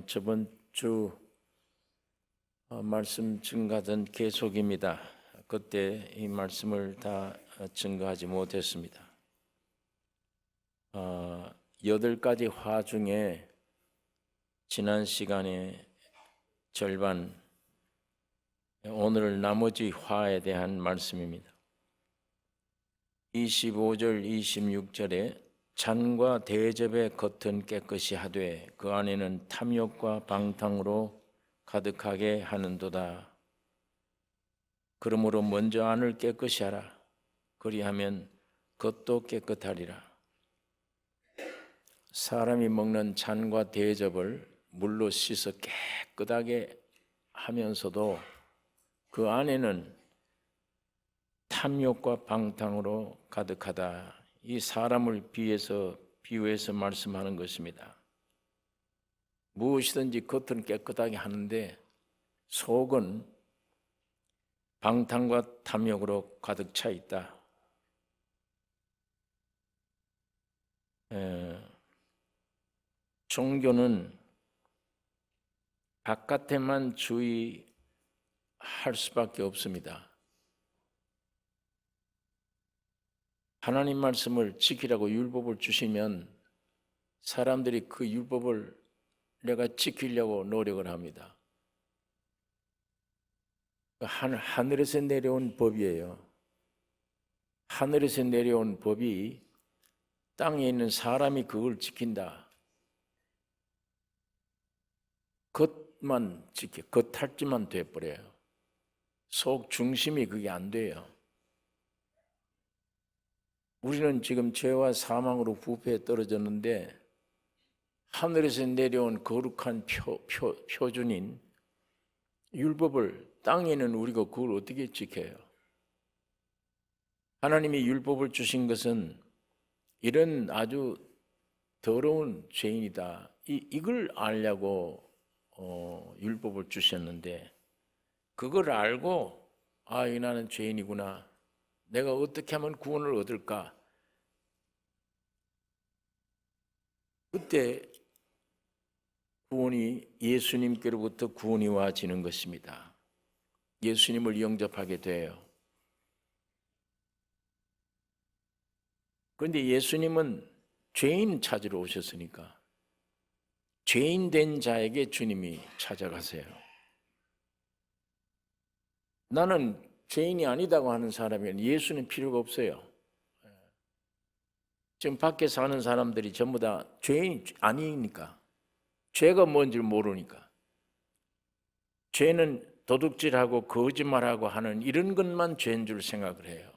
저번 주 말씀 증가된 계속입니다. 그때 이 말씀을 다 증거하지 못했습니다. 8가지 화 중에 지난 시간에 절반, 오늘 나머지 화에 대한 말씀입니다. 25절, 26절에 잔과 대접의 겉은 깨끗이 하되 그 안에는 탐욕과 방탕으로 가득하게 하는도다. 그러므로 먼저 안을 깨끗이 하라. 그리하면 겉도 깨끗하리라. 사람이 먹는 잔과 대접을 물로 씻어 깨끗하게 하면서도 그 안에는 탐욕과 방탕으로 가득하다. 이 사람을 비유해서 말씀하는 것입니다. 무엇이든지 겉은 깨끗하게 하는데 속은 방탕과 탐욕으로 가득 차 있다. 종교는 바깥에만 주의할 수밖에 없습니다. 하나님 말씀을 지키라고 율법을 주시면 사람들이 그 율법을 내가 지키려고 노력을 합니다. 하늘에서 내려온 법이에요. 하늘에서 내려온 법이 땅에 있는 사람이 그걸 지킨다. 겉만 지켜, 겉할지만 돼버려요. 속 중심이 그게 안 돼요. 우리는 지금 죄와 사망으로 부패에 떨어졌는데 하늘에서 내려온 거룩한 표준인 율법을 땅에 있는 우리가 그걸 어떻게 지켜요? 하나님이 율법을 주신 것은 이런 아주 더러운 죄인이다. 이걸 알려고 율법을 주셨는데 그걸 알고 나는 죄인이구나. 내가 어떻게 하면 구원을 얻을까? 그때 구원이 예수님께로부터 구원이 와지는 것입니다. 예수님을 영접하게 돼요. 그런데 예수님은 죄인 찾으러 오셨으니까 죄인 된 자에게 주님이 찾아가세요. 나는 죄인이 아니다고 하는 사람에게는 예수는 필요가 없어요. 지금 밖에 사는 사람들이 전부 다 죄인이 아니니까, 죄가 뭔지 모르니까, 죄는 도둑질하고 거짓말하고 하는 이런 것만 죄인 줄 생각을 해요.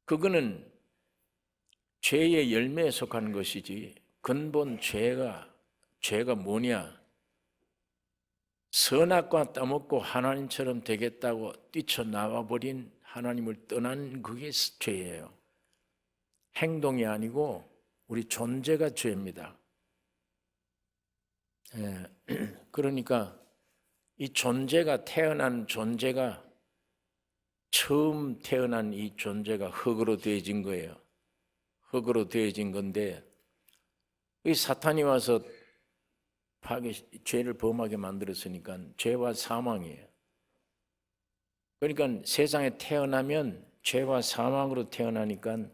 그거는 죄의 열매에 속한 것이지 근본 죄가 뭐냐? 선악과 따먹고 하나님처럼 되겠다고 뛰쳐나와 버린 하나님을 떠난 그게 죄예요. 행동이 아니고 우리 존재가 죄입니다. 그러니까 이 존재가 처음 태어난 이 존재가 흙으로 되어진 거예요. 흙으로 되어진 건데 이 사탄이 와서 죄를 범하게 만들었으니까 죄와 사망이에요. 그러니까 세상에 태어나면 죄와 사망으로 태어나니까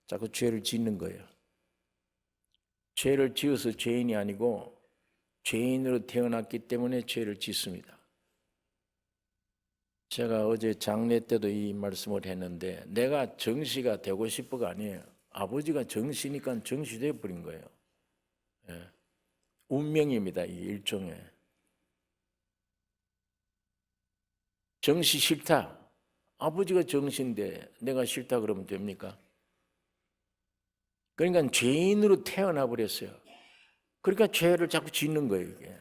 자꾸 죄를 짓는 거예요. 죄를 지어서 죄인이 아니고 죄인으로 태어났기 때문에 죄를 짓습니다. 제가 어제 장례 때도 이 말씀을 했는데 내가 정시가 되고 싶어가 아니에요. 아버지가 정시니까 정시돼 버린 거예요. 운명입니다. 이 일종의. 정시 싫다. 아버지가 정시인데 내가 싫다 그러면 됩니까? 그러니까 죄인으로 태어나 버렸어요. 그러니까 죄를 자꾸 짓는 거예요. 이게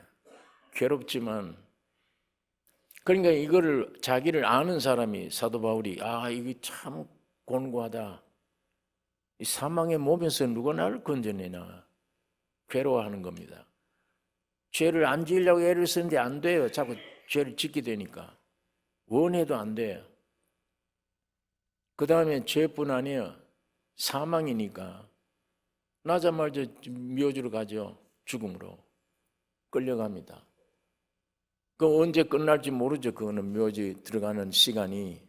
괴롭지만. 그러니까 이거를 자기를 아는 사람이 사도 바울이 이게 참 곤고하다. 이 사망의 몸에서 누가 나를 건져내나 괴로워하는 겁니다. 죄를 안 지으려고 애를 쓰는데 안 돼요. 자꾸 죄를 짓게 되니까. 원해도 안 돼요. 그 다음에 죄뿐 아니에요. 사망이니까 나자마자 묘지로 가죠. 죽음으로 끌려갑니다. 그 언제 끝날지 모르죠. 그거는 묘지 들어가는 시간이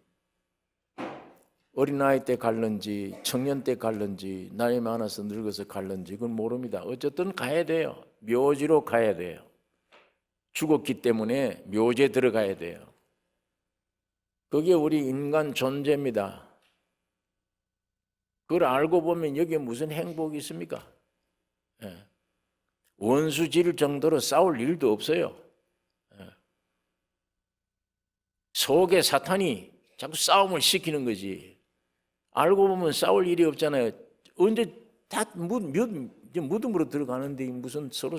어린아이 때 갈는지 청년 때 갈는지 나이 많아서 늙어서 갈는지 그건 모릅니다. 어쨌든 가야 돼요. 묘지로 가야 돼요. 죽었기 때문에 묘지에 들어가야 돼요. 그게 우리 인간 존재입니다. 그걸 알고 보면 여기에 무슨 행복이 있습니까? 예. 원수 지를 정도로 싸울 일도 없어요. 예. 속에 사탄이 자꾸 싸움을 시키는 거지. 알고 보면 싸울 일이 없잖아요. 언제 다 무덤으로 들어가는데 무슨 서로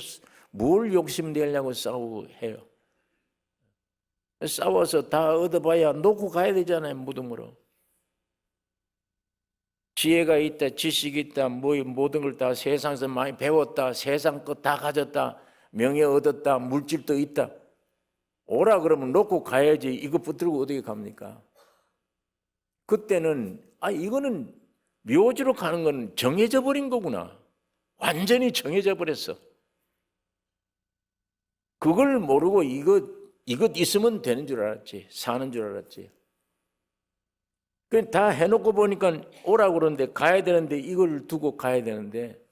뭘 욕심내려고 싸우고 해요. 싸워서 다 얻어봐야 놓고 가야 되잖아요. 무덤으로. 지혜가 있다, 지식이 있다, 모든 걸 다 세상에서 많이 배웠다, 세상 것 다 가졌다, 명예 얻었다, 물질도 있다. 오라 그러면 놓고 가야지. 이거 붙들고 어떻게 갑니까? 그때는 이거는 묘지로 가는 건 정해져 버린 거구나. 완전히 정해져 버렸어. 그걸 모르고 이것 있으면 되는 줄 알았지. 사는 줄 알았지. 다 해놓고 보니까 오라고 그러는데 가야 되는데 이걸 두고 가야 되는데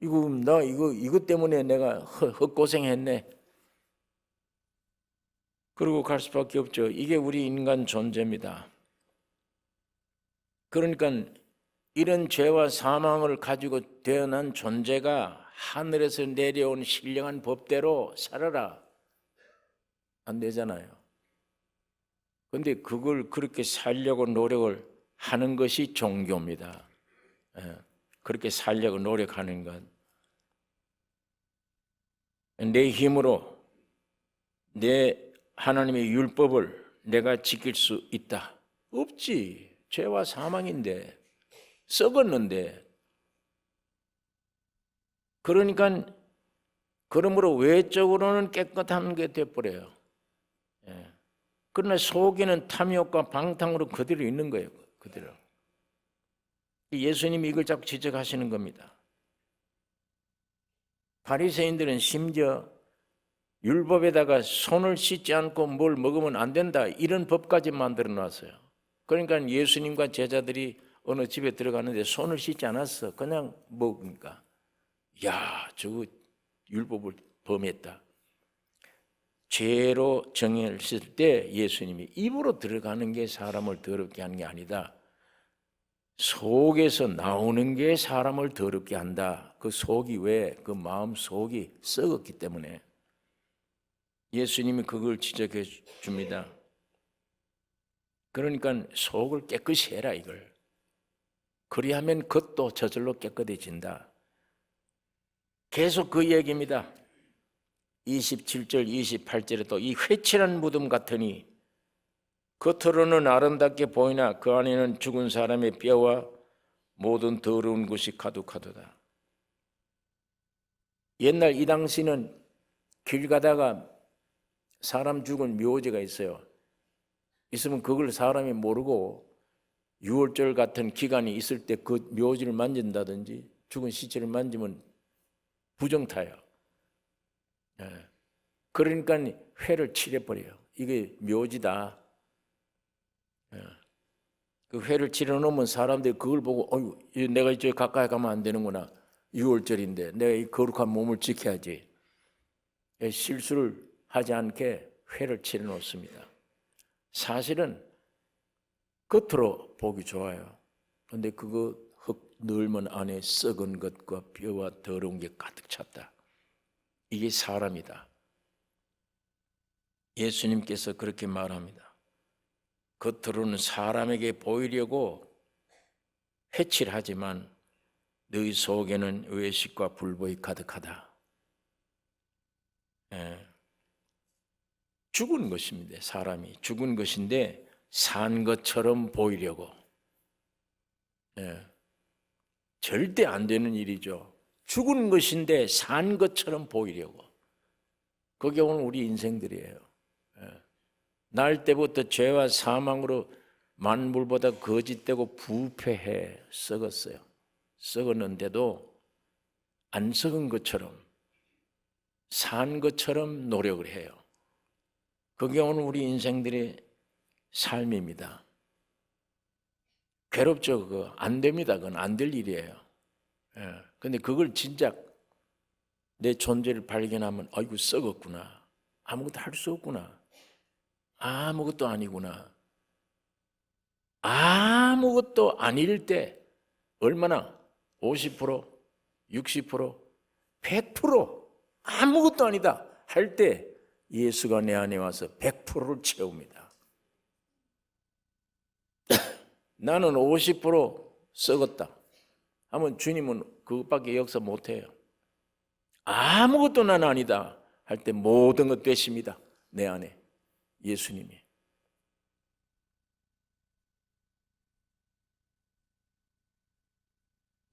이거 때문에 내가 헛고생했네. 그러고 갈 수밖에 없죠. 이게 우리 인간 존재입니다. 그러니까 이런 죄와 사망을 가지고 태어난 존재가 하늘에서 내려온 신령한 법대로 살아라. 안 되잖아요. 그런데 그걸 그렇게 살려고 노력을 하는 것이 종교입니다. 그렇게 살려고 노력하는 것. 내 힘으로 내 하나님의 율법을 내가 지킬 수 있다. 없지. 죄와 사망인데 썩었는데. 그러니까 그러므로 외적으로는 깨끗한 게 돼버려요. 그러나 속에는 탐욕과 방탕으로 그대로 있는 거예요. 그대로. 예수님이 이걸 자꾸 지적하시는 겁니다. 바리새인들은 심지어 율법에다가 손을 씻지 않고 뭘 먹으면 안 된다 이런 법까지 만들어 놨어요. 그러니까 예수님과 제자들이 어느 집에 들어가는데 손을 씻지 않았어. 그냥 먹으니까 야, 저거 율법을 범했다. 죄로 정했을 때 예수님이 입으로 들어가는 게 사람을 더럽게 하는 게 아니다. 속에서 나오는 게 사람을 더럽게 한다. 그 속이 왜? 그 마음 속이 썩었기 때문에 예수님이 그걸 지적해 줍니다. 그러니까 속을 깨끗이 해라 이걸. 그리하면 겉도 저절로 깨끗해진다. 계속 그 얘기입니다. 27절 28절에 또 이 회칠한 무덤 같으니 겉으로는 아름답게 보이나 그 안에는 죽은 사람의 뼈와 모든 더러운 것이 가득하도다. 옛날 이 당시는 길 가다가 사람 죽은 묘지가 있어요. 있으면 그걸 사람이 모르고 6월절 같은 기간이 있을 때 그 묘지를 만진다든지 죽은 시체를 만지면 부정타요. 그러니까 회를 칠해버려요. 이게 묘지다. 그 회를 칠해놓으면 사람들이 그걸 보고 내가 이쪽에 가까이 가면 안 되는구나. 6월절인데 내가 이 거룩한 몸을 지켜야지. 실수를 하지 않게 회를 칠해놓습니다. 사실은 겉으로 보기 좋아요. 그런데 그거 흙 넓은 안에 썩은 것과 뼈와 더러운 게 가득 찼다. 이게 사람이다. 예수님께서 그렇게 말합니다. 겉으로는 사람에게 보이려고 회칠하지만 너희 속에는 외식과 불법이 가득하다. 죽은 것입니다. 사람이 죽은 것인데 산 것처럼 보이려고. 절대 안 되는 일이죠. 죽은 것인데 산 것처럼 보이려고. 그게 오늘 우리 인생들이에요. 날 때부터 죄와 사망으로 만물보다 거짓되고 부패해 썩었어요. 썩었는데도 안 썩은 것처럼, 산 것처럼 노력을 해요. 그게 오늘 우리 인생들의 삶입니다. 괴롭죠. 그거 안 됩니다. 그건 안 될 일이에요. 근데 그걸 진짜 내 존재를 발견하면 아이고 썩었구나. 아무것도 할 수 없구나. 아무것도 아니구나. 아무것도 아닐 때 얼마나 50%, 60%, 100% 아무것도 아니다 할 때 예수가 내 안에 와서 100%를 채웁니다. 나는 50% 썩었다 하면 주님은 그것밖에 역사 못해요. 아무것도 난 아니다 할 때 모든 것 되십니다. 내 안에 예수님이.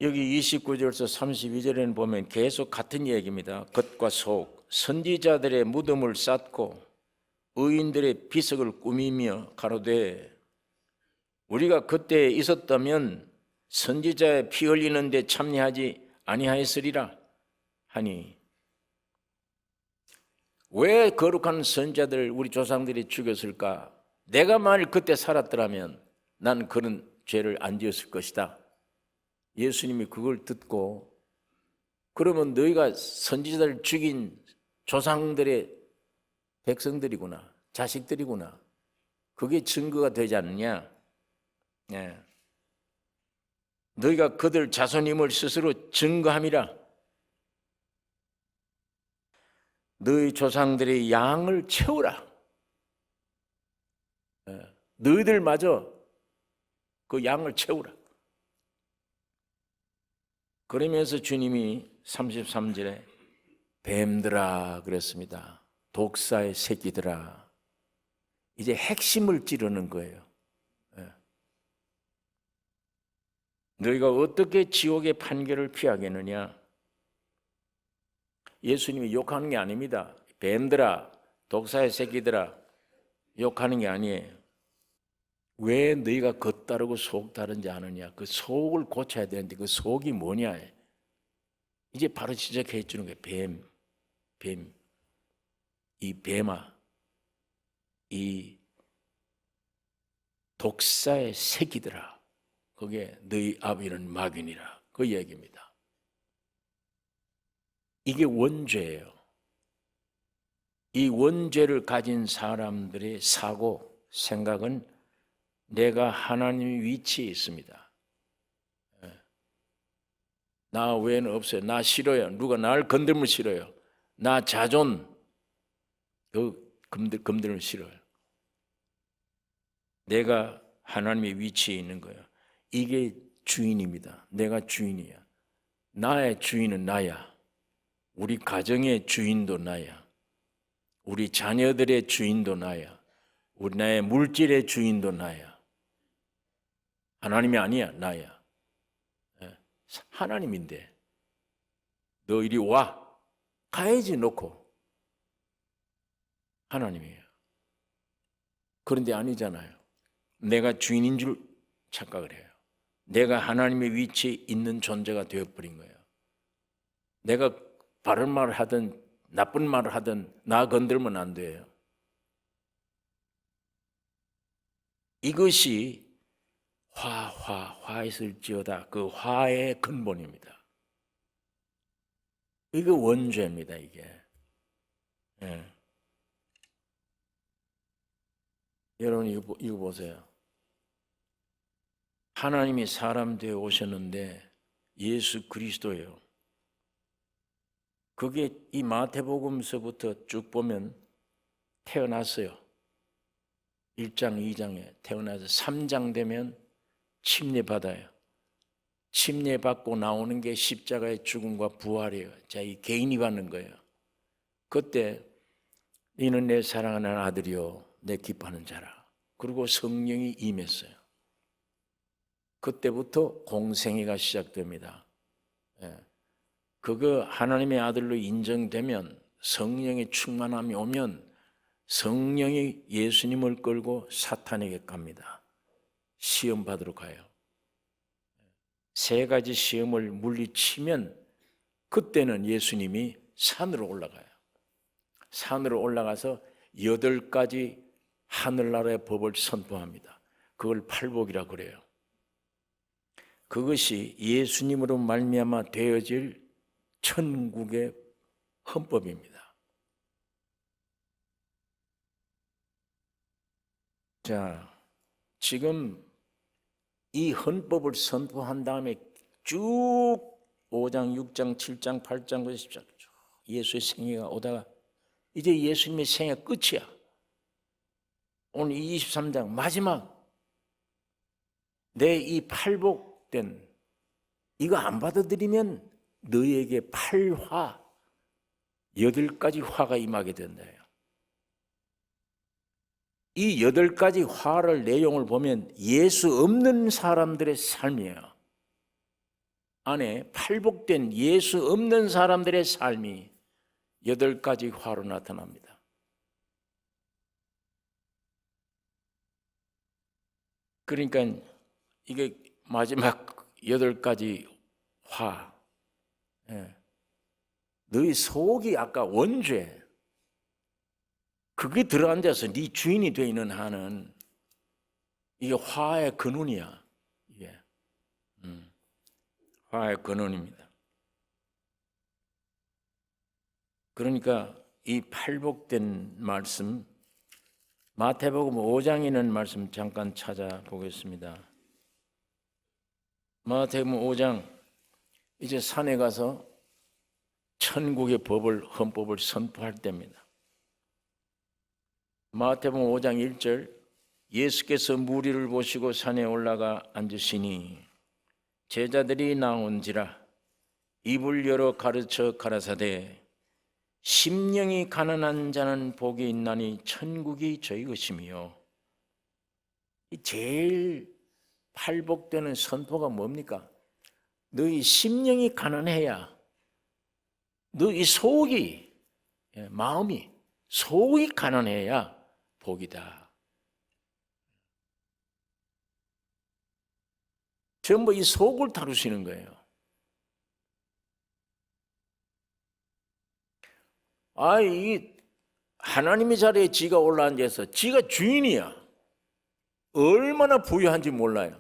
여기 29절에서 32절에는 보면 계속 같은 얘기입니다. 겉과 속, 선지자들의 무덤을 쌓고 의인들의 비석을 꾸미며 가로되 우리가 그때 있었다면 선지자의 피 흘리는 데 참여하지 아니하였으리라 하니, 왜 거룩한 선지자들 우리 조상들이 죽였을까? 내가 만일 그때 살았더라면 난 그런 죄를 안 지었을 것이다. 예수님이 그걸 듣고, 그러면 너희가 선지자를 죽인 조상들의 백성들이구나, 자식들이구나, 그게 증거가 되지 않느냐? 너희가 그들 자손임을 스스로 증거함이라. 너희 조상들의 양을 채우라. 너희들마저 그 양을 채우라. 그러면서 주님이 33절에 뱀들아 그랬습니다. 독사의 새끼들아. 이제 핵심을 찌르는 거예요. 너희가 어떻게 지옥의 판결을 피하겠느냐? 예수님이 욕하는 게 아닙니다. 뱀들아, 독사의 새끼들아, 욕하는 게 아니에요. 왜 너희가 겉 다르고 속 다른지 아느냐? 그 속을 고쳐야 되는데 그 속이 뭐냐? 이제 바로 지적해 주는 거예요. 뱀. 이 뱀아, 이 독사의 새끼들아, 그게 너희 아비는 마귀니라. 그 얘기입니다. 이게 원죄예요. 이 원죄를 가진 사람들의 사고, 생각은 내가 하나님의 위치에 있습니다. 나 외에는 없어요. 나 싫어요. 누가 나를 건들면 싫어요. 나 자존, 건들면 싫어요. 내가 하나님의 위치에 있는 거예요. 이게 주인입니다. 내가 주인이야. 나의 주인은 나야. 우리 가정의 주인도 나야. 우리 자녀들의 주인도 나야. 우리 나의 물질의 주인도 나야. 하나님이 아니야, 나야. 하나님인데 너 이리 와. 가야지 놓고. 하나님이에요. 그런데 아니잖아요. 내가 주인인 줄 착각을 해요. 내가 하나님의 위치에 있는 존재가 되어버린 거예요. 내가 바른 말을 하든 나쁜 말을 하든 나 건들면 안 돼요. 이것이 화했을지어다. 그 화의 근본입니다. 이거 원죄입니다, 이게. 여러분 이거 보세요. 하나님이 사람 되어 오셨는데 예수 그리스도예요. 그게 이 마태복음서부터 쭉 보면 태어났어요. 1장, 2장에 태어나서 3장 되면 침례받아요. 침례받고 나오는 게 십자가의 죽음과 부활이에요. 자, 이 개인이 받는 거예요. 그때 이는 내 사랑하는 아들이요 내 기뻐하는 자라. 그리고 성령이 임했어요. 그때부터 공생애가 시작됩니다. 그거 하나님의 아들로 인정되면, 성령의 충만함이 오면 성령이 예수님을 끌고 사탄에게 갑니다. 시험 받으러 가요. 세 가지 시험을 물리치면 그때는 예수님이 산으로 올라가요. 산으로 올라가서 8가지 하늘나라의 법을 선포합니다. 그걸 팔복이라 그래요. 그것이 예수님으로 말미암아 되어질 천국의 헌법입니다. 자, 지금 이 헌법을 선포한 다음에 쭉 5장, 6장, 7장, 8장, 10장 예수의 생애가 오다가 이제 예수님의 생애 끝이야. 오늘 23장 마지막 내 이 팔복된 이거 안 받아들이면 너희에게 8화 8가지 화가 임하게 된다요. 이 8가지 화를 내용을 보면 예수 없는 사람들의 삶이에요. 안에 팔복된 예수 없는 사람들의 삶이 8가지 화로 나타납니다. 그러니까 이게 마지막 8가지 화. 너희 속이 아까 원죄 그게 들어앉아서 네 주인이 되어 있는 한은 이게 화의 근원이야. 이게 화의 근원입니다. 그러니까 이 팔복된 말씀 마태복음 5장에 있는 말씀 잠깐 찾아보겠습니다. 마태복음 5장 이제 산에 가서 천국의 법을 헌법을 선포할 때입니다. 마태복음 5장 1절 예수께서 무리를 보시고 산에 올라가 앉으시니 제자들이 나온지라 입을 열어 가르쳐 가라사대 심령이 가난한 자는 복이 있나니 천국이 저희 것이며 제일 팔복되는 선포가 뭡니까? 너희 심령이 가난해야 너희 속이 마음이 속이 가난해야 복이다. 전부 이 속을 다루시는 거예요. 이 하나님의 자리에 지가 올라앉아서 지가 주인이야. 얼마나 부유한지 몰라요.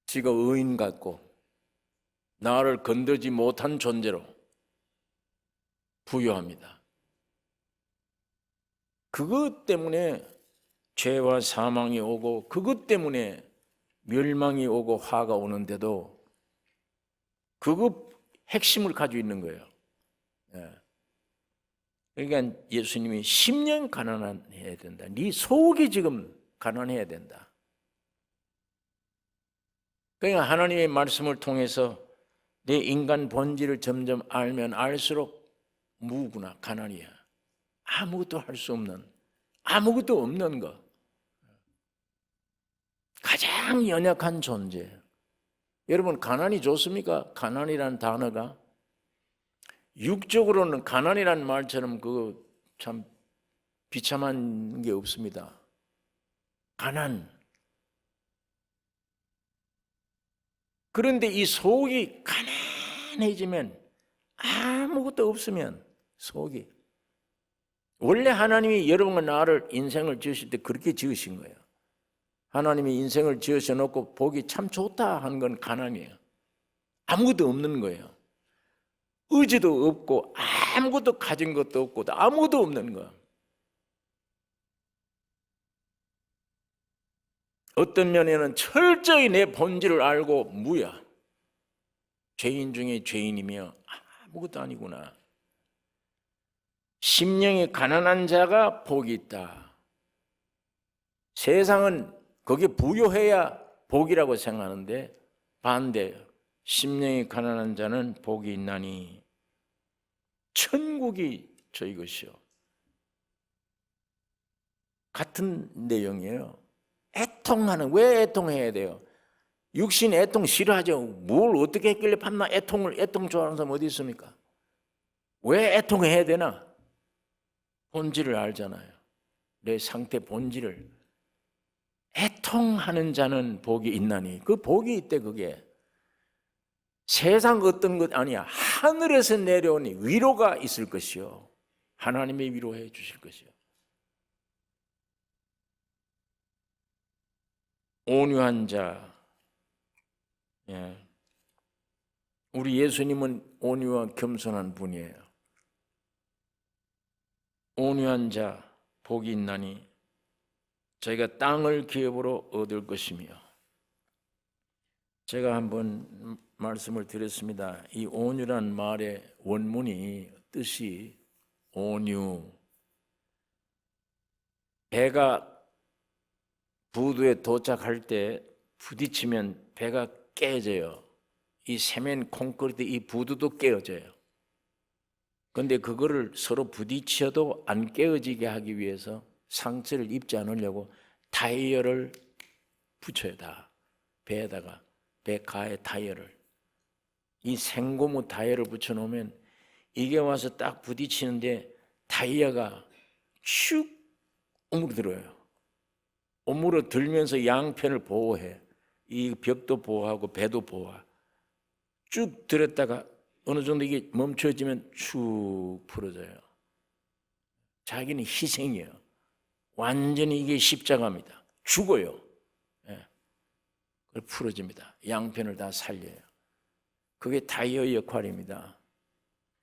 지가 의인 같고 나를 건들지 못한 존재로 부유합니다. 그것 때문에 죄와 사망이 오고 그것 때문에 멸망이 오고 화가 오는데도 그거 핵심을 가지고 있는 거예요. 그러니까 예수님이 10년 가난해야 된다. 네 속이 지금 가난해야 된다. 그러니까 하나님의 말씀을 통해서 내 인간 본질을 점점 알면 알수록 무구나 가난이야. 아무것도 할 수 없는 아무것도 없는 거. 가장 연약한 존재. 여러분 가난이 좋습니까? 가난이라는 단어가 육적으로는 가난이라는 말처럼 그 참 비참한 게 없습니다. 가난. 그런데 이 속이 가난해지면 아무것도 없으면 속이 원래 하나님이 여러분과 나를 인생을 지으실 때 그렇게 지으신 거예요. 하나님이 인생을 지으셔 놓고 보기 참 좋다 하는 건 가난이에요. 아무것도 없는 거예요. 의지도 없고 아무것도 가진 것도 없고 아무것도 없는 거. 어떤 면에는 철저히 내 본질을 알고 무야. 죄인 중에 죄인이며 아무것도 아니구나. 심령이 가난한 자가 복이 있다. 세상은 거기에 부유해야 복이라고 생각하는데 반대예요. 심령이 가난한 자는 복이 있나니 천국이 저희 것이요. 같은 내용이에요. 애통하는, 왜 애통해야 돼요? 육신 애통 싫어하죠. 뭘 어떻게 했길래 판나 애통 좋아하는 사람 어디 있습니까? 왜 애통해야 되나? 본질을 알잖아요. 내 상태 본질을. 애통하는 자는 복이 있나니, 그 복이 있대. 그게 세상 어떤 것 아니야. 하늘에서 내려오니 위로가 있을 것이요, 하나님이 위로해 주실 것이요. 온유한 자. 예. 우리 예수님은 온유와 겸손한 분이에요. 온유한 자 복이 있나니 저희가 땅을 기업으로 얻을 것이며. 제가 한번 말씀을 드렸습니다. 이 온유란 말의 원문이 뜻이 온유, 배가 부두에 도착할 때 부딪히면 배가 깨져요. 이 세면 콘크리트 이 부두도 깨어져요. 그런데 그거를 서로 부딪혀도 안 깨어지게 하기 위해서 상처를 입지 않으려고 타이어를 붙여야 다. 배에다가, 배 가에 타이어를, 이 생고무 타이어를 붙여놓으면 이게 와서 딱 부딪히는데 타이어가 슉 오므러들어요. 오므러들면서 양편을 보호해. 이 벽도 보호하고 배도 보호하고. 쭉 들었다가 어느 정도 이게 멈춰지면 쭉 풀어져요. 자기는 희생이에요. 완전히 이게 십자가입니다. 죽어요. 예. 풀어집니다. 양편을 다 살려요. 그게 타이어의 역할입니다.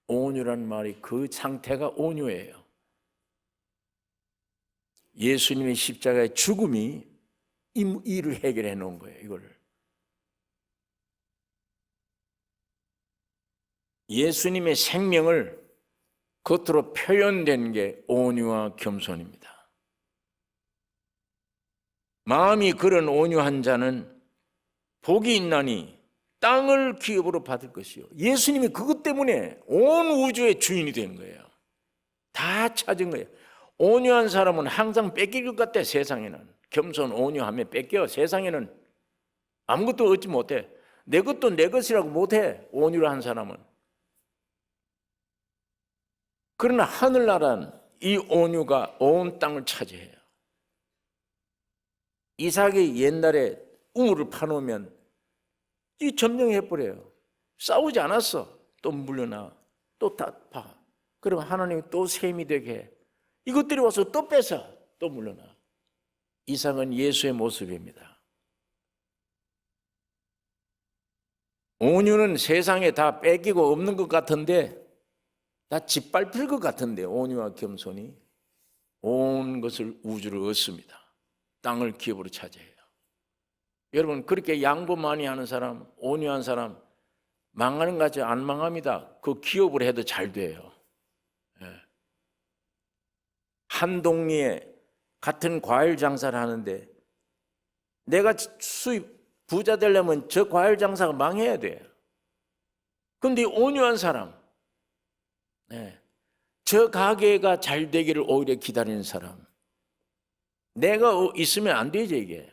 온유란 말이 그 상태가 온유예요. 예수님의 십자가의 죽음이 이 일을 해결해 놓은 거예요. 이걸 예수님의 생명을 겉으로 표현된 게 온유와 겸손입니다. 마음이 그런 온유한 자는 복이 있나니 땅을 기업으로 받을 것이요. 예수님이 그것 때문에 온 우주의 주인이 된 거예요. 다 찾은 거예요. 온유한 사람은 항상 뺏길 것 같아. 세상에는 겸손 온유하면 뺏겨. 세상에는 아무것도 얻지 못해. 내 것도 내 것이라고 못해. 온유를 한 사람은. 그러나 하늘나라는 이 온유가 온 땅을 차지해요. 이삭이 옛날에 우물을 파놓으면 이 점령해버려요. 싸우지 않았어. 또 물려나 또 다 파. 그럼 하나님이 또 셈이 되게 해. 이것들이 와서 또 뺏어. 또 물려나. 이삭은 예수의 모습입니다. 온유는 세상에 다 뺏기고 없는 것 같은데 다 짓밟힐 것 같은데, 온유와 겸손이 온 것을 우주를 얻습니다. 땅을 기업으로 차지해요. 여러분, 그렇게 양보 많이 하는 사람, 온유한 사람 망하는 것 같지? 안 망합니다. 그 기업을 해도 잘 돼요. 한 동리에 같은 과일 장사를 하는데 내가 수입 부자 되려면 저 과일 장사가 망해야 돼요. 그런데 온유한 사람, 저 가게가 잘 되기를 오히려 기다리는 사람, 내가 있으면 안 되지. 이게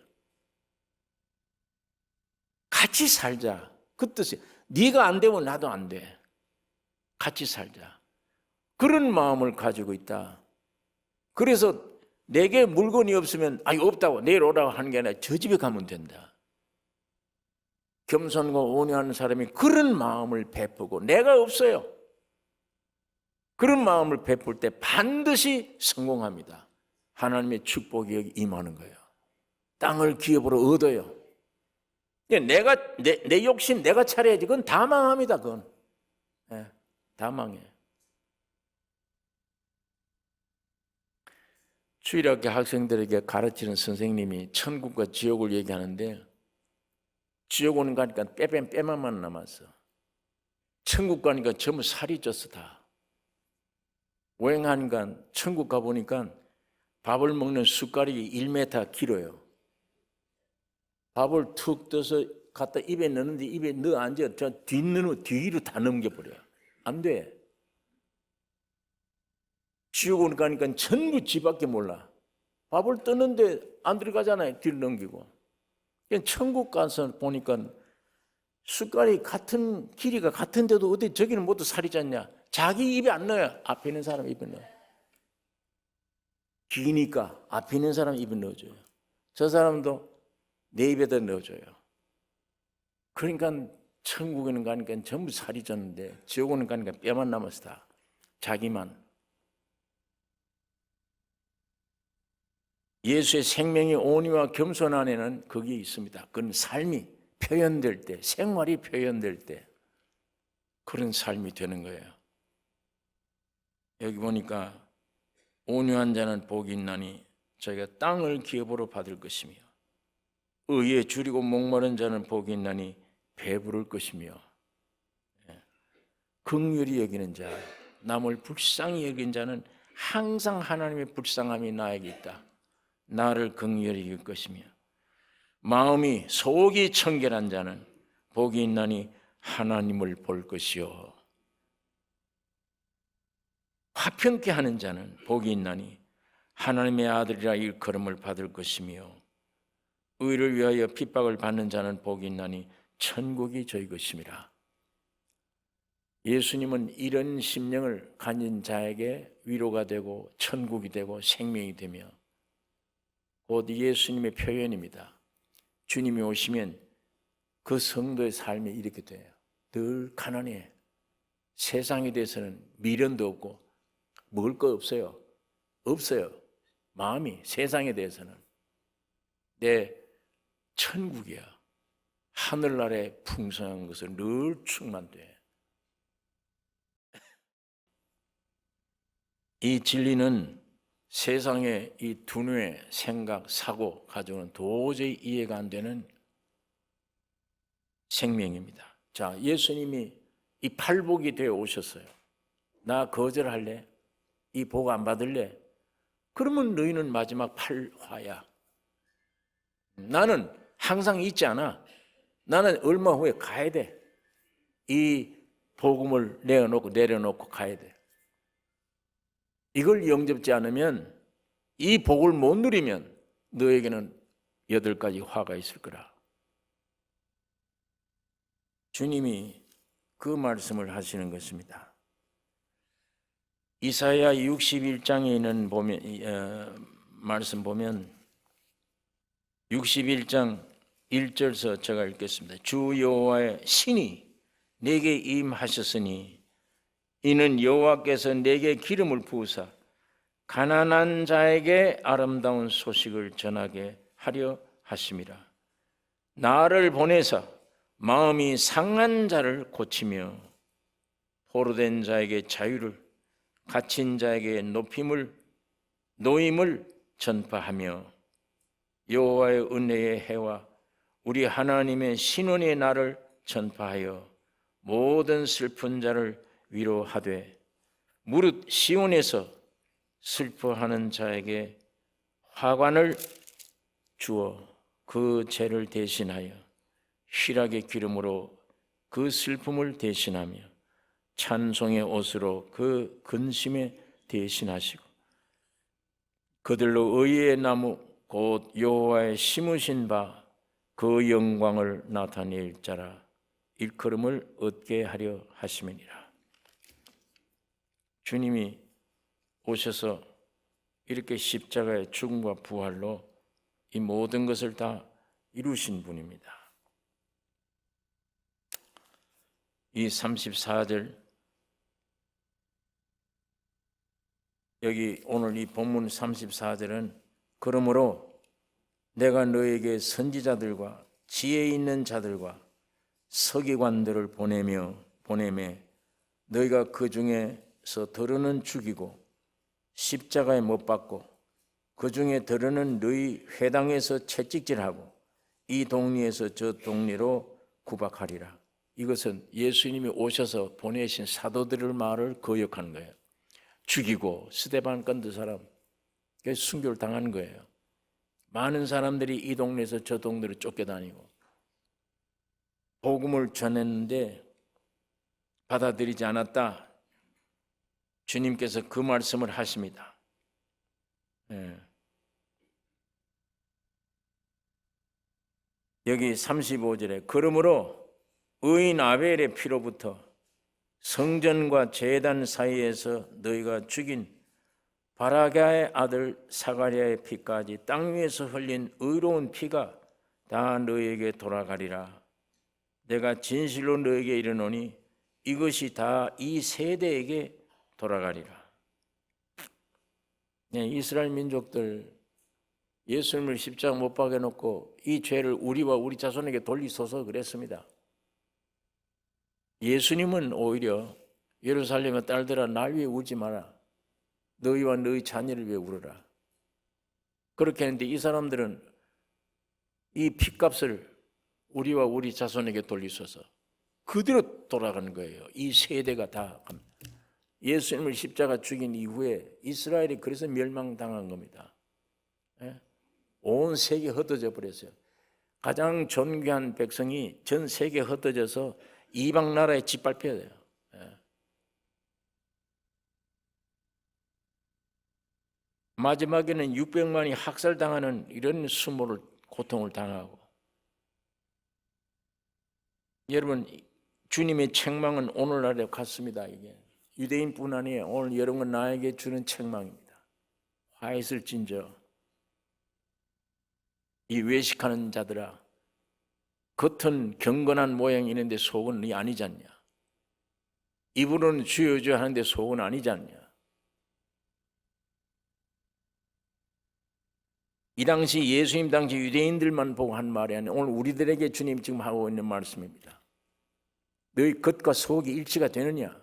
같이 살자, 그 뜻이에요. 네가 안 되면 나도 안 돼. 같이 살자. 그런 마음을 가지고 있다. 그래서 내게 물건이 없으면 없다고 내일 오라고 하는 게 아니라 저 집에 가면 된다. 겸손과 온유한 사람이 그런 마음을 베푸고, 내가 없어요. 그런 마음을 베풀 때 반드시 성공합니다. 하나님의 축복이 여기 임하는 거예요. 땅을 기업으로 얻어요. 내가 내 욕심 내가 차려야지. 그건 다 망합니다. 그건 다 망해. 주일학교 학생들에게 가르치는 선생님이 천국과 지옥을 얘기하는데, 지옥 오는 거 하니까 빼만 남았어. 천국 가니까 전부 살이 쪘어. 다 오행하니까 천국 가보니까 밥을 먹는 숟가락이 1m 길어요. 밥을 툭 떠서 갖다 입에 넣는데 입에 넣어 앉아. 저 뒤로 다 넘겨버려. 안 돼. 지옥 오니까 하니까 전부 지밖에 몰라. 밥을 뜨는데 안 들어가잖아요. 뒤로 넘기고. 천국 가서 보니까 숟갈이 같은 길이가 같은데도 어디 저기는 모두 살이 쪘냐. 자기 입에 안 넣어요. 앞에 있는 사람 입에 넣어요. 기니까 앞에 있는 사람 입에 넣어줘요. 저 사람도 내 입에다 넣어줘요. 그러니까 천국에는 가니까 전부 살이 쪘는데 지옥에는 가니까 뼈만 남았어. 다 자기만. 예수의 생명이 온유와 겸손 안에는 거기에 있습니다. 그건 삶이 표현될 때, 생활이 표현될 때 그런 삶이 되는 거예요. 여기 보니까 온유한 자는 복이 있나니 저희가 땅을 기업으로 받을 것이며 의에 줄이고 목마른 자는 복이 있나니 배부를 것이며 긍휼히 여기는 자, 남을 불쌍히 여긴 자는 항상 하나님의 불쌍함이 나에게 있다. 나를 긍휼히 여길 것이며 마음이 속이 청결한 자는 복이 있나니 하나님을 볼 것이요 화평케 하는 자는 복이 있나니 하나님의 아들이라 일컬음을 받을 것이며 의를 위하여 핍박을 받는 자는 복이 있나니 천국이 저희 것임이라. 예수님은 이런 심령을 가진 자에게 위로가 되고 천국이 되고 생명이 되며 곧 예수님의 표현입니다. 주님이 오시면 그 성도의 삶이 이렇게 돼요. 늘 가난해. 세상에 대해서는 미련도 없고 먹을 거 없어요. 없어요. 마음이 세상에 대해서는. 내 천국이야. 하늘나라에 풍성한 것을 늘 충만돼. 이 진리는 세상의 이 두뇌, 생각, 사고 가지고는 도저히 이해가 안 되는 생명입니다. 자, 예수님이 이 팔복이 되어 오셨어요. 나 거절할래? 이 복 안 받을래? 그러면 너희는 마지막 팔화야. 나는 항상 있지 않아. 나는 얼마 후에 가야 돼. 이 복음을 내려놓고 가야 돼. 이걸 영접지 않으면 이 복을 못 누리면 너에게는 8가지 화가 있을 거라. 주님이 그 말씀을 하시는 것입니다. 이사야 61장에 있는 말씀 보면 61장 1절서 제가 읽겠습니다. 주 여호와의 신이 내게 임하셨으니 이는 여호와께서 내게 기름을 부으사 가난한 자에게 아름다운 소식을 전하게 하려 하심이라. 나를 보내사 마음이 상한 자를 고치며 포로된 자에게 자유를 갇힌 자에게 노임을 전파하며 여호와의 은혜의 해와 우리 하나님의 신원의 날을 전파하여 모든 슬픈 자를 위로하되 무릇 시온에서 슬퍼하는 자에게 화관을 주어 그 죄를 대신하여 희락의 기름으로 그 슬픔을 대신하며 찬송의 옷으로 그 근심에 대신하시고 그들로 의의 나무 곧 여호와의 심으신 바 그 영광을 나타낼 자라 일컬음을 얻게 하려 하심이니라. 주님이 오셔서 이렇게 십자가의 죽음과 부활로 이 모든 것을 다 이루신 분입니다. 이 34절 여기 오늘 이 본문 34절은 그러므로 내가 너에게 선지자들과 지혜 있는 자들과 서기관들을 보내매 너희가 그 중에서 더러는 죽이고 십자가에 못 박고 그 중에 더러는 너희 회당에서 채찍질하고 이 동리에서 저 동리로 구박하리라. 이것은 예수님이 오셔서 보내신 사도들의 말을 거역하는 거예요. 죽이고 스데반 건드 사람 순교를 당하는 거예요. 많은 사람들이 이 동네에서 저 동네로 쫓겨다니고 복음을 전했는데 받아들이지 않았다. 주님께서 그 말씀을 하십니다. 여기 35절에 그러므로 의인 아벨의 피로부터 성전과 제단 사이에서 너희가 죽인 바라기아의 아들 사가랴의 피까지 땅 위에서 흘린 의로운 피가 다 너에게 돌아가리라. 내가 진실로 너에게 이르노니 이것이 다 이 세대에게 돌아가리라. 네, 이스라엘 민족들 예수님을 십자가 못 박아 놓고 이 죄를 우리와 우리 자손에게 돌리소서 그랬습니다. 예수님은 오히려 예루살렘의 딸들아 날 위해 울지 마라. 너희와 너희 자녀를 위해 울어라. 그렇게 했는데 이 사람들은 이 핏값을 우리와 우리 자손에게 돌리소서. 그대로 돌아가는 거예요. 이 세대가 다. 예수님을 십자가 죽인 이후에 이스라엘이 그래서 멸망당한 겁니다. 온 세계 흩어져 버렸어요. 가장 존귀한 백성이 전 세계에 흩어져서 이방 나라에 짓밟혀야 돼요. 마지막에는 600만이 학살당하는 이런 수모를 고통을 당하고. 여러분 주님의 책망은 오늘날에 같습니다. 이게 유대인뿐 아니에요. 오늘 여러분 나에게 주는 책망입니다. 화 있을진저 이 외식하는 자들아, 겉은 경건한 모양이 있는데 속은 이 아니지 않냐. 입으로는 주여 주여 하는데 속은 아니지 않냐. 이 당시 예수님 당시 유대인들만 보고 한 말이 아니라 오늘 우리들에게 주님 지금 하고 있는 말씀입니다. 너희 겉과 속이 일치가 되느냐.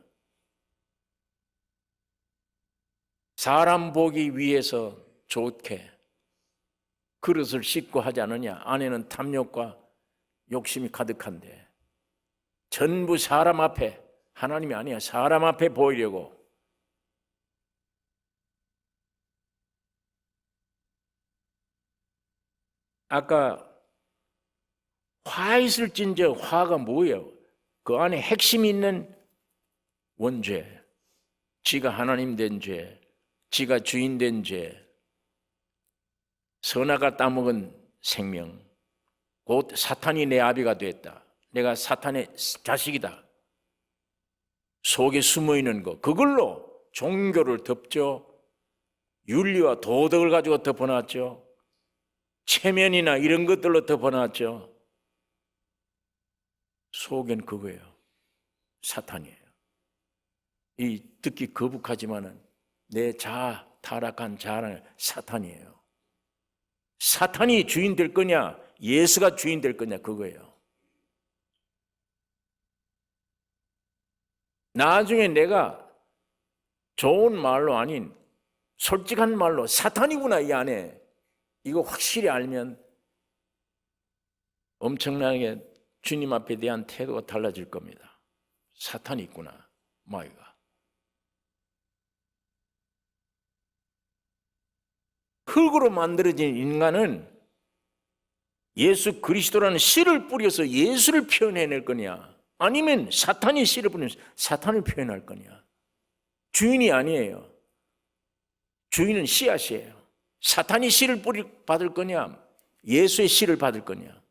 사람 보기 위해서 좋게 그릇을 씻고 하지 않느냐. 안에는 탐욕과 욕심이 가득한데 전부 사람 앞에, 하나님이 아니야, 사람 앞에 보이려고. 아까 화 있을진저, 화가 뭐예요? 그 안에 핵심이 있는 원죄, 지가 하나님 된 죄, 지가 주인 된 죄, 선악가 따먹은 생명, 곧 사탄이 내 아비가 됐다. 내가 사탄의 자식이다. 속에 숨어있는 거, 그걸로 종교를 덮죠. 윤리와 도덕을 가지고 덮어놨죠. 체면이나 이런 것들로 덮어놨죠. 속엔 그거예요. 사탄이에요. 이 듣기 거북하지만은 내 자아, 타락한 자아는 사탄이에요. 사탄이 주인 될 거냐, 예수가 주인 될 거냐, 그거예요. 나중에 내가 좋은 말로 아닌 솔직한 말로 사탄이구나 이 안에, 이거 확실히 알면 엄청나게 주님 앞에 대한 태도가 달라질 겁니다. 사탄이 있구나, 마이가. 흙으로 만들어진 인간은 예수 그리스도라는 씨를 뿌려서 예수를 표현해낼 거냐, 아니면 사탄이 씨를 뿌려서 사탄을 표현할 거냐. 주인이 아니에요. 주인은 씨앗이에요. 사탄이 씨를 받을 거냐, 예수의 씨를 받을 거냐.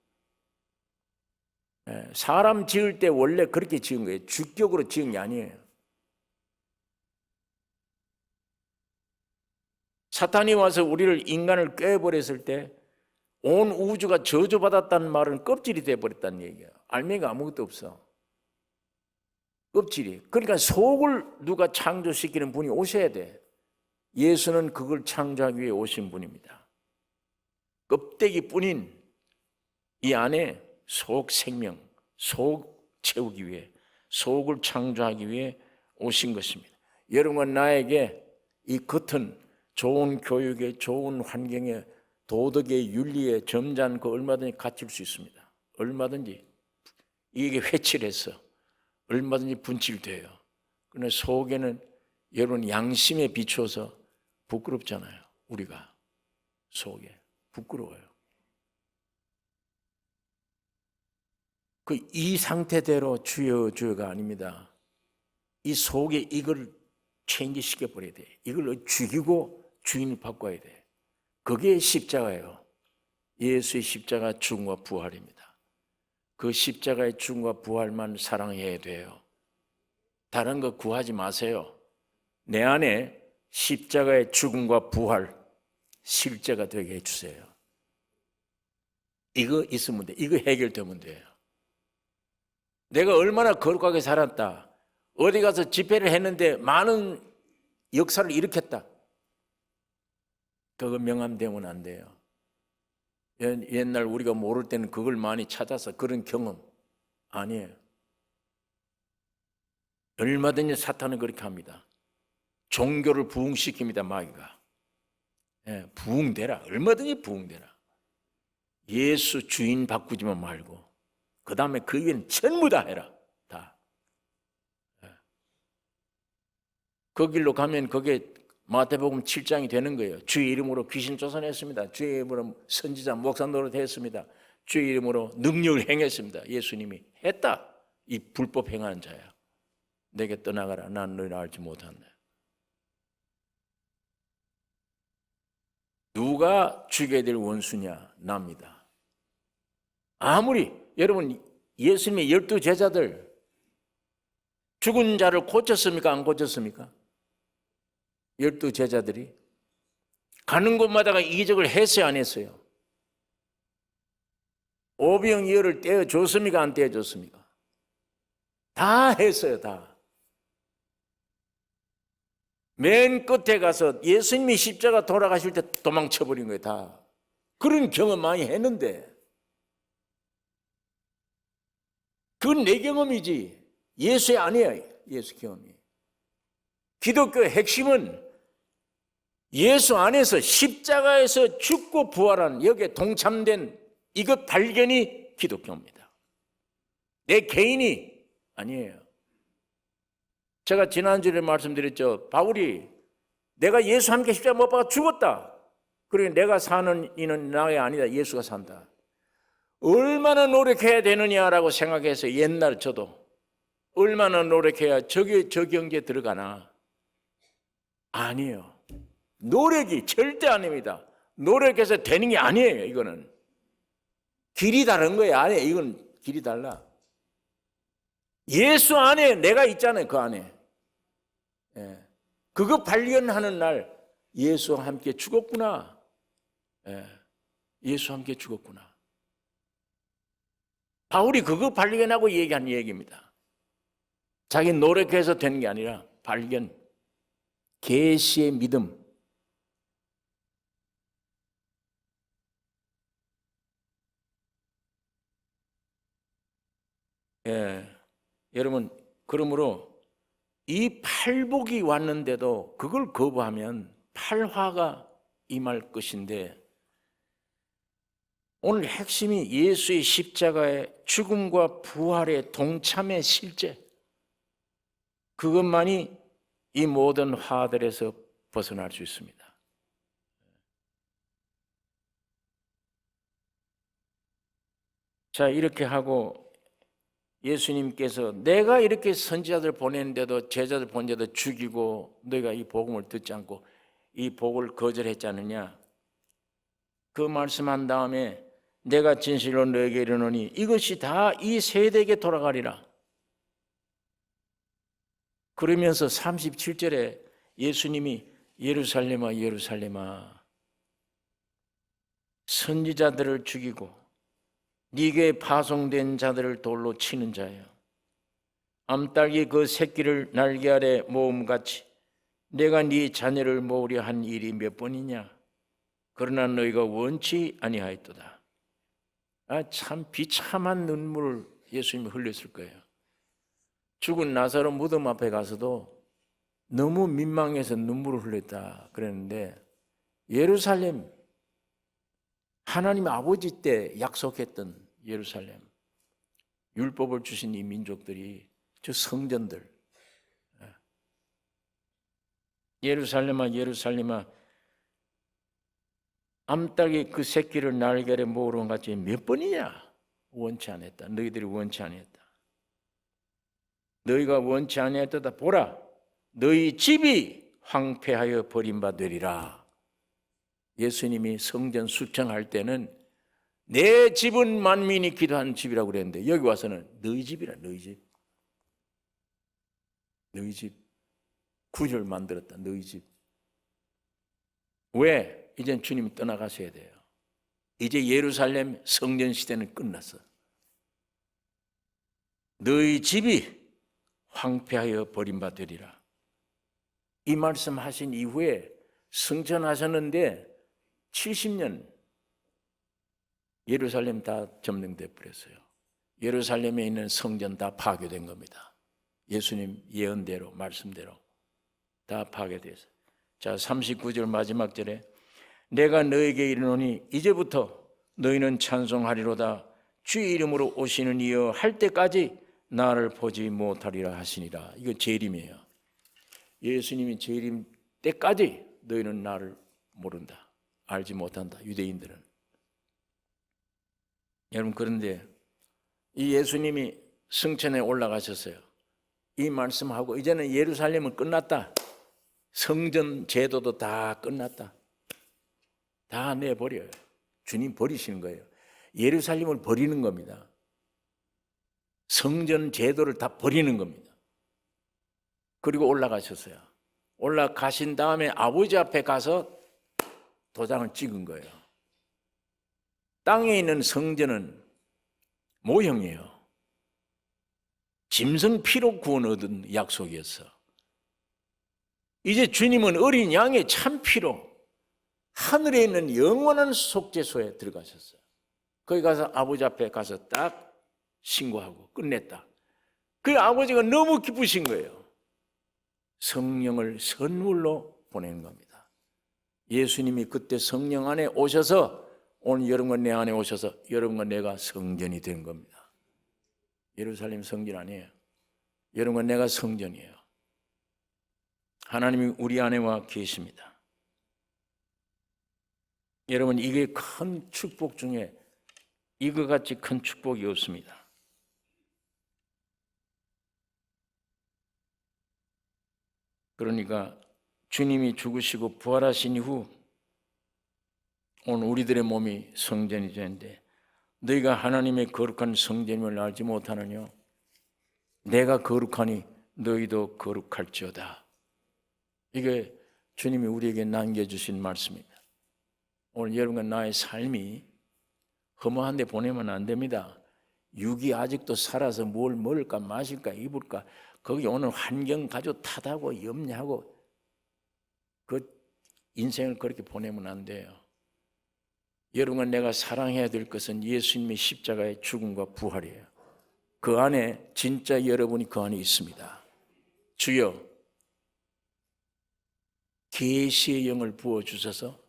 사람 지을 때 원래 그렇게 지은 거예요. 주격으로 지은 게 아니에요. 사탄이 와서 우리를, 인간을 꿰버렸을 때 온 우주가 저주받았다는 말은 껍질이 돼버렸다는 얘기예요. 알맹이가 아무것도 없어. 껍질이. 그러니까 속을 누가 창조시키는 분이 오셔야 돼. 예수는 그걸 창조하기 위해 오신 분입니다. 껍데기뿐인 이 안에 속 생명, 속 채우기 위해, 속을 창조하기 위해 오신 것입니다. 여러분과 나에게 이 겉은 좋은 교육에, 좋은 환경에, 도덕의 윤리에 점잖은 거 얼마든지 갖출 수 있습니다. 얼마든지 이게 회칠해서 얼마든지 분칠돼요. 그러나 속에는 여러분 양심에 비춰서 부끄럽잖아요. 우리가 속에 부끄러워요. 이 상태대로 주여 주여가 아닙니다. 이 속에 이걸 체인지시켜 버려야 돼. 이걸 죽이고 주인을 바꿔야 돼. 그게 십자가예요. 예수의 십자가 죽음과 부활입니다. 그 십자가의 죽음과 부활만 사랑해야 돼요. 다른 거 구하지 마세요. 내 안에 십자가의 죽음과 부활 실제가 되게 해주세요. 이거 있으면 돼. 이거 해결되면 돼요. 내가 얼마나 거룩하게 살았다, 어디 가서 집회를 했는데 많은 역사를 일으켰다, 그거 명함되면 안 돼요. 옛날 우리가 모를 때는 그걸 많이 찾아서 그런 경험 아니에요. 얼마든지 사탄은 그렇게 합니다. 종교를 부흥시킵니다. 마귀가. 부흥되라. 얼마든지 부흥되라. 예수 주인 바꾸지만 말고 그 다음에 그 위에는 전부 다 해라. 다. 그 길로 가면 그게 마태복음 7장이 되는 거예요. 주의 이름으로 귀신 쫓아냈습니다. 주의 이름으로 선지자 목사 노릇했습니다. 주의 이름으로 능력을 행했습니다. 예수님이 했다. 이 불법 행하는 자야, 내게 떠나가라. 난 너희를 알지 못한다. 누가 죽여야 될 원수냐? 납니다. 아무리 여러분 예수님의 12 제자들 죽은 자를 고쳤습니까? 안 고쳤습니까? 12 제자들이 가는 곳마다가 이적을 했어요? 안 했어요? 오병이어를 떼어줬습니까? 안 떼어줬습니까? 다 했어요. 다. 맨 끝에 가서 예수님이 십자가 돌아가실 때 도망쳐버린 거예요. 다. 그런 경험 많이 했는데 그건 내 경험이지 예수의 아니에요. 예수 경험이. 기독교의 핵심은 예수 안에서 십자가에서 죽고 부활한 여기에 동참된 이것 발견이 기독교입니다. 내 개인이 아니에요. 제가 지난주에 말씀드렸죠. 바울이 내가 예수 함께 십자가 못 박아 죽었다. 그러니 내가 사는 이는 나의 아니다. 예수가 산다. 얼마나 노력해야 되느냐라고 생각해서 옛날 저도 얼마나 노력해야 저 경기에 들어가나. 아니에요. 노력이 절대 아닙니다. 노력해서 되는 게 아니에요. 이거는 길이 다른 거예요. 아니에요. 이건 길이 달라. 예수 안에 내가 있잖아요. 그 안에. 그거 발견하는 날 예수와 함께 죽었구나. 예수와 함께 죽었구나. 바울이 그거 발견하고 얘기한 얘기입니다. 자기 노력해서 되는 게 아니라 발견, 계시의 믿음. 여러분, 그러므로 이 팔복이 왔는데도 그걸 거부하면 팔화가 임할 것인데, 오늘 핵심이 예수의 십자가의 죽음과 부활의 동참의 실제, 그것만이 이 모든 화들에서 벗어날 수 있습니다. 자, 이렇게 하고 예수님께서 내가 이렇게 선지자들 보냈는데도 제자들 보낸데도 죽이고 너희가 이 복음을 듣지 않고 이 복을 거절했지 않느냐, 그 말씀한 다음에 내가 진실로 너에게 이르노니 이것이 다 이 세대에게 돌아가리라. 그러면서 37절에 예수님이 예루살렘아 예루살렘아 선지자들을 죽이고 네게 파송된 자들을 돌로 치는 자여, 암탉이 그 새끼를 날개 아래 모음같이 내가 네 자녀를 모으려 한 일이 몇 번이냐. 그러나 너희가 원치 아니하였도다. 참 비참한 눈물을 예수님이 흘렸을 거예요. 죽은 나사로 무덤 앞에 가서도 너무 민망해서 눈물을 흘렸다 그랬는데, 예루살렘, 하나님 아버지 때 약속했던 예루살렘, 율법을 주신 이 민족들이, 저 성전들, 예루살렘아 예루살렘아 암탉이 그 새끼를 날개를 모으는 같이 몇 번이냐 원치 않았다. 너희들이 원치 않았다. 너희가 원치 않았다. 보라, 너희 집이 황폐하여 버림받으리라. 예수님이 성전 수청할 때는 내 집은 만민이 기도하는 집이라고 그랬는데, 여기 와서는 너희 집이라. 너희 집, 너희 집, 구절 만들었다. 너희 집. 왜? 이젠 주님이 떠나가셔야 돼요. 이제 예루살렘 성전 시대는 끝났어. 너희 집이 황폐하여 버림받으리라. 이 말씀하신 이후에 승천하셨는데 70년 예루살렘 다 점령돼 버렸어요. 예루살렘에 있는 성전 다 파괴된 겁니다. 예수님 예언대로 말씀대로 다 파괴됐어요. 자, 39절 마지막 절에 내가 너에게 이르노니 이제부터 너희는 찬송하리로다. 주의 이름으로 오시는 이여 할 때까지 나를 보지 못하리라 하시니라. 이거 재림이에요. 예수님이 재림 때까지 너희는 나를 모른다. 알지 못한다. 유대인들은. 여러분, 그런데 이 예수님이 승천에 올라가셨어요. 이 말씀하고 이제는 예루살렘은 끝났다. 성전 제도도 다 끝났다. 다 내버려요. 주님 버리시는 거예요. 예루살렘을 버리는 겁니다. 성전 제도를 다 버리는 겁니다. 그리고 올라가셨어요. 올라가신 다음에 아버지 앞에 가서 도장을 찍은 거예요. 땅에 있는 성전은 모형이에요. 짐승 피로 구원 얻은 약속이었어. 이제 주님은 어린 양의 참 피로 하늘에 있는 영원한 속죄소에 들어가셨어요. 거기 가서 아버지 앞에 가서 딱 신고하고 끝냈다. 그 아버지가 너무 기쁘신 거예요. 성령을 선물로 보내는 겁니다. 예수님이 그때 성령 안에 오셔서 오늘 여러분과 내 안에 오셔서 여러분과 내가 성전이 된 겁니다. 예루살렘 성전 아니에요. 여러분과 내가 성전이에요. 하나님이 우리 안에 와 계십니다. 여러분, 이게 큰 축복 중에 이거 같이 큰 축복이 없습니다. 그러니까 주님이 죽으시고 부활하신 이후 오늘 우리들의 몸이 성전이 되는데 너희가 하나님의 거룩한 성전임을 알지 못하느냐? 내가 거룩하니 너희도 거룩할지어다. 이게 주님이 우리에게 남겨주신 말씀입니다. 오늘 여러분과 나의 삶이 허무한 데 보내면 안 됩니다. 육이 아직도 살아서 뭘 먹을까 마실까 입을까 거기 오늘 환경 가지고 탓하고 염려하고 그 인생을 그렇게 보내면 안 돼요. 여러분과 내가 사랑해야 될 것은 예수님의 십자가의 죽음과 부활이에요. 그 안에 진짜 여러분이 그 안에 있습니다. 주여 계시의 영을 부어주셔서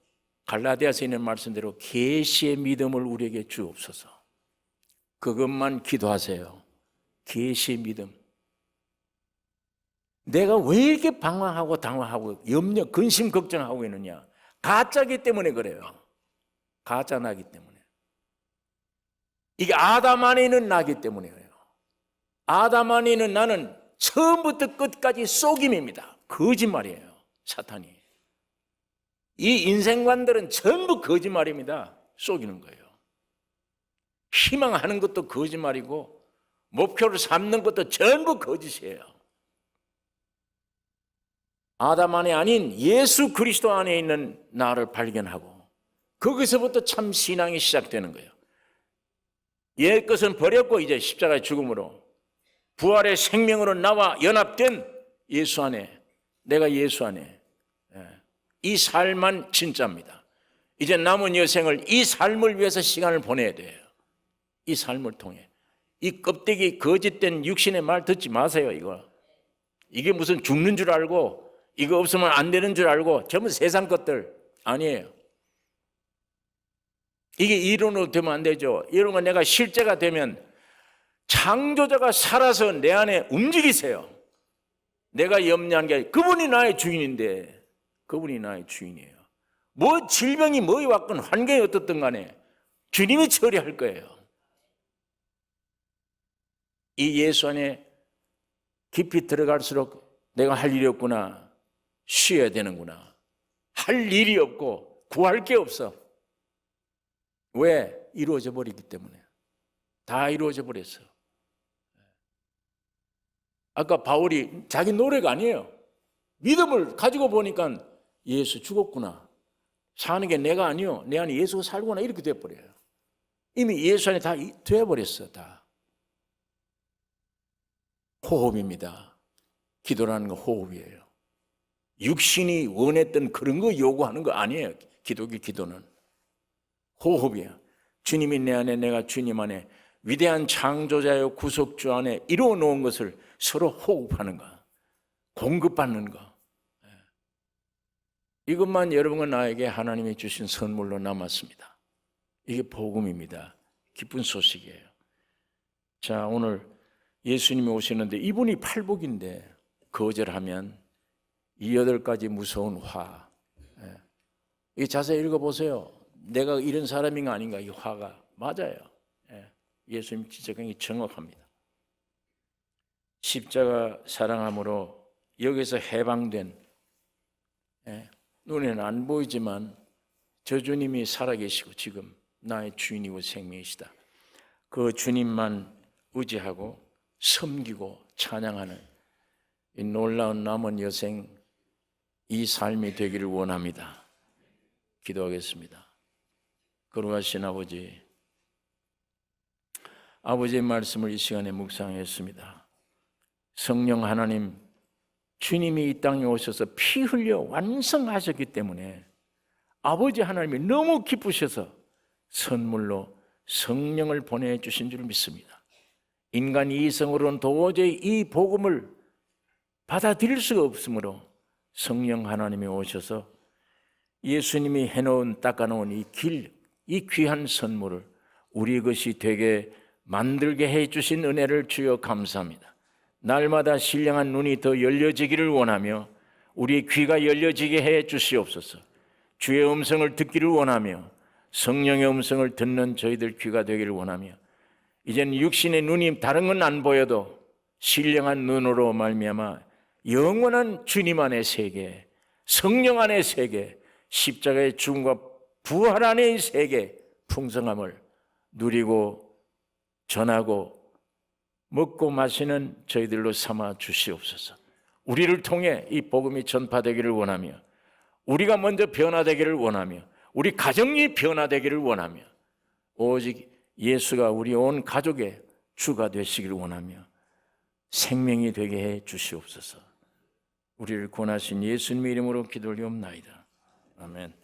갈라디아서에 있는 말씀대로 계시의 믿음을 우리에게 주옵소서. 그것만 기도하세요. 계시의 믿음. 내가 왜 이렇게 방황하고 당황하고 염려, 근심, 걱정하고 있느냐? 가짜기 때문에 그래요. 가짜 나기 때문에. 이게 아담 안에 있는 나기 때문에 그래요. 아담 안에 있는 나는 처음부터 끝까지 속임입니다. 거짓말이에요. 사탄이. 이 인생관들은 전부 거짓말입니다. 속이는 거예요. 희망하는 것도 거짓말이고 목표를 삼는 것도 전부 거짓이에요. 아담 안에 아닌 예수 그리스도 안에 있는 나를 발견하고 거기서부터 참 신앙이 시작되는 거예요. 옛 것은 버렸고 이제 십자가의 죽음으로 부활의 생명으로 나와 연합된 예수 안에, 내가 예수 안에, 이 삶만 진짜입니다. 이제 남은 여생을 이 삶을 위해서 시간을 보내야 돼요. 이 삶을 통해. 이 껍데기 거짓된 육신의 말 듣지 마세요. 이게 무슨 죽는 줄 알고 이거 없으면 안 되는 줄 알고 전부 세상 것들 아니에요. 이게 이론으로 되면 안 되죠. 이런 건 내가 실제가 되면 창조자가 살아서 내 안에 움직이세요. 내가 염려한 게 그분이 나의 주인인데 그분이 나의 주인이에요. 뭐 질병이 뭐이 왔건 환경이 어떻든 간에 주님이 처리할 거예요. 이 예수 안에 깊이 들어갈수록 내가 할 일이 없구나. 쉬어야 되는구나. 할 일이 없고 구할 게 없어. 왜? 이루어져 버리기 때문에. 다 이루어져 버렸어. 아까 바울이 자기 노래가 아니에요. 믿음을 가지고 보니까 예수 죽었구나. 사는 게 내가 아니요, 내 안에 예수가 살구나, 이렇게 돼버려요. 이미 예수 안에 다 돼버렸어. 다 호흡입니다. 기도라는 건 호흡이에요. 육신이 원했던 그런 거 요구하는 거 아니에요. 기도는 호흡이에요. 주님이 내 안에, 내가 주님 안에, 위대한 창조자요 구속주 안에 이루어 놓은 것을 서로 호흡하는 거, 공급받는 거. 이것만 여러분과 나에게 하나님이 주신 선물로 남았습니다. 이게 복음입니다. 기쁜 소식이에요. 자, 오늘 예수님이 오시는데 이분이 팔복인데 거절하면 이 8가지 무서운 화. 이 자세히 읽어보세요. 내가 이런 사람인가 아닌가, 이 화가 맞아요. 예수님 지적이 정확합니다. 십자가 사랑함으로 여기서 해방된, 눈에는 안 보이지만 저 주님이 살아계시고 지금 나의 주인이고 생명이시다. 그 주님만 의지하고 섬기고 찬양하는 이 놀라운 남은 여생, 이 삶이 되기를 원합니다. 기도하겠습니다. 거룩하신 아버지, 아버지의 말씀을 이 시간에 묵상했습니다. 성령 하나님, 주님이 이 땅에 오셔서 피 흘려 완성하셨기 때문에 아버지 하나님이 너무 기쁘셔서 선물로 성령을 보내주신 줄 믿습니다. 인간 이성으로는 도저히 이 복음을 받아들일 수가 없으므로 성령 하나님이 오셔서 예수님이 해놓은, 닦아놓은 이 길, 이 귀한 선물을 우리 것이 되게 만들게 해주신 은혜를 주여 감사합니다. 날마다 신령한 눈이 더 열려지기를 원하며 우리의 귀가 열려지게 해 주시옵소서. 주의 음성을 듣기를 원하며 성령의 음성을 듣는 저희들 귀가 되기를 원하며 이제는 육신의 눈이 다른 건 안 보여도 신령한 눈으로 말미암아 영원한 주님 안의 세계, 성령 안의 세계, 십자가의 죽음과 부활 안의 세계 풍성함을 누리고 전하고 먹고 마시는 저희들로 삼아 주시옵소서. 우리를 통해 이 복음이 전파되기를 원하며 우리가 먼저 변화되기를 원하며 우리 가정이 변화되기를 원하며 오직 예수가 우리 온 가족의 주가 되시기를 원하며 생명이 되게 해 주시옵소서. 우리를 구원하신 예수님의 이름으로 기도 올리옵나이다. 아멘.